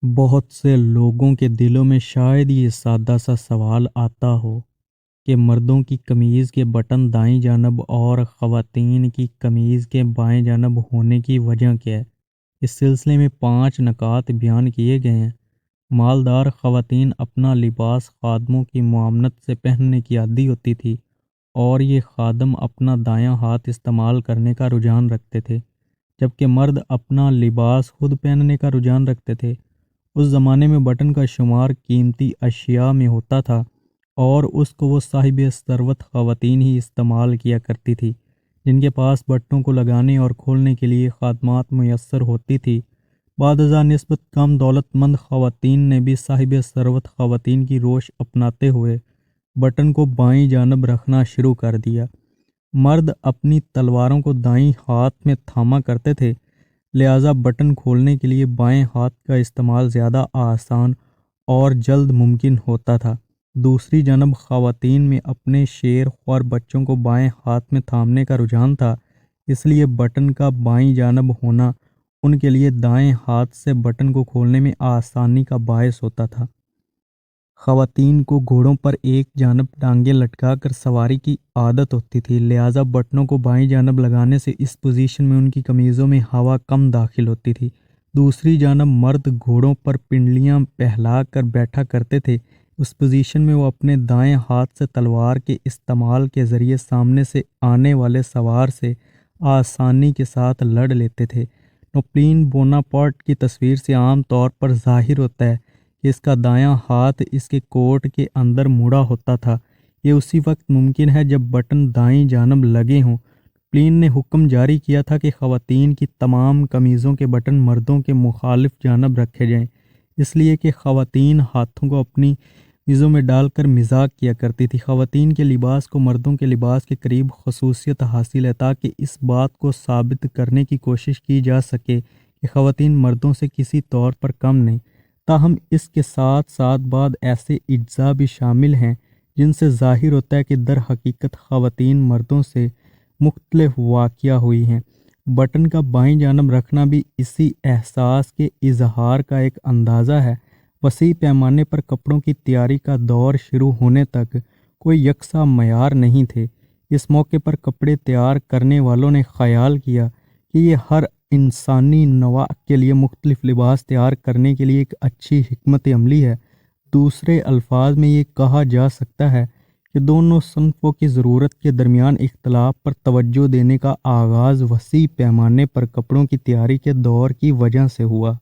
بہت سے لوگوں کے دلوں میں شاید یہ سادہ سا سوال آتا ہو کہ مردوں کی قمیض کے بٹن دائیں جانب اور خواتین کی قمیض کے بائیں جانب ہونے کی وجہ کیا ہے۔ اس سلسلے میں 5 نکات بیان کیے گئے ہیں۔ مالدار خواتین اپنا لباس خادموں کی معاونت سے پہننے کی عادی ہوتی تھی اور یہ خادم اپنا دایاں ہاتھ استعمال کرنے کا رجحان رکھتے تھے، جبکہ مرد اپنا لباس خود پہننے کا رجحان رکھتے تھے۔ اس زمانے میں بٹن کا شمار قیمتی اشیاء میں ہوتا تھا اور اس کو وہ صاحب ثروت خواتین ہی استعمال کیا کرتی تھی جن کے پاس بٹنوں کو لگانے اور کھولنے کے لیے خادمات میسر ہوتی تھی۔ بعد ازاں نسبت کم دولت مند خواتین نے بھی صاحب ثروت خواتین کی روش اپناتے ہوئے بٹن کو بائیں جانب رکھنا شروع کر دیا۔ مرد اپنی تلواروں کو دائیں ہاتھ میں تھاما کرتے تھے، لہٰذا بٹن کھولنے کے لیے بائیں ہاتھ کا استعمال زیادہ آسان اور جلد ممکن ہوتا تھا۔ دوسری جانب خواتین میں اپنے شیر خوار بچوں کو بائیں ہاتھ میں تھامنے کا رجحان تھا، اس لیے بٹن کا بائیں جانب ہونا ان کے لیے دائیں ہاتھ سے بٹن کو کھولنے میں آسانی کا باعث ہوتا تھا۔ خواتین کو گھوڑوں پر ایک جانب ٹانگیں لٹکا کر سواری کی عادت ہوتی تھی، لہٰذا بٹنوں کو بائیں جانب لگانے سے اس پوزیشن میں ان کی قمیضوں میں ہوا کم داخل ہوتی تھی۔ دوسری جانب مرد گھوڑوں پر پنڈلیاں پہلا کر بیٹھا کرتے تھے، اس پوزیشن میں وہ اپنے دائیں ہاتھ سے تلوار کے استعمال کے ذریعے سامنے سے آنے والے سوار سے آسانی کے ساتھ لڑ لیتے تھے۔ نپولین بوناپارٹ کی تصویر سے عام طور پر ظاہر ہوتا ہے کہ اس کا دایاں ہاتھ اس کے کوٹ کے اندر مڑا ہوتا تھا۔ یہ اسی وقت ممکن ہے جب بٹن دائیں جانب لگے ہوں۔ نپولین نے حکم جاری کیا تھا کہ خواتین کی تمام قمیضوں کے بٹن مردوں کے مخالف جانب رکھے جائیں، اس لیے کہ خواتین ہاتھوں کو اپنی قمیضوں میں ڈال کر مزاح کیا کرتی تھی۔ خواتین کے لباس کو مردوں کے لباس کے قریب خصوصیت حاصل ہے تاکہ اس بات کو ثابت کرنے کی کوشش کی جا سکے کہ خواتین مردوں سے کسی طور پر کم نہیں۔ تاہم اس کے ساتھ ساتھ بعض ایسے اجزاء بھی شامل ہیں جن سے ظاہر ہوتا ہے کہ در حقیقت خواتین مردوں سے مختلف واقع ہوئی ہیں۔ بٹن کا بائیں جانب رکھنا بھی اسی احساس کے اظہار کا ایک اندازہ ہے۔ وسیع پیمانے پر کپڑوں کی تیاری کا دور شروع ہونے تک کوئی یکساں معیار نہیں تھے۔ اس موقع پر کپڑے تیار کرنے والوں نے خیال کیا کہ یہ ہر انسانی نوع کے لیے مختلف لباس تیار کرنے کے لیے ایک اچھی حکمت عملی ہے۔ دوسرے الفاظ میں یہ کہا جا سکتا ہے کہ دونوں صنفوں کی ضرورت کے درمیان اختلاف پر توجہ دینے کا آغاز وسیع پیمانے پر کپڑوں کی تیاری کے دور کی وجہ سے ہوا۔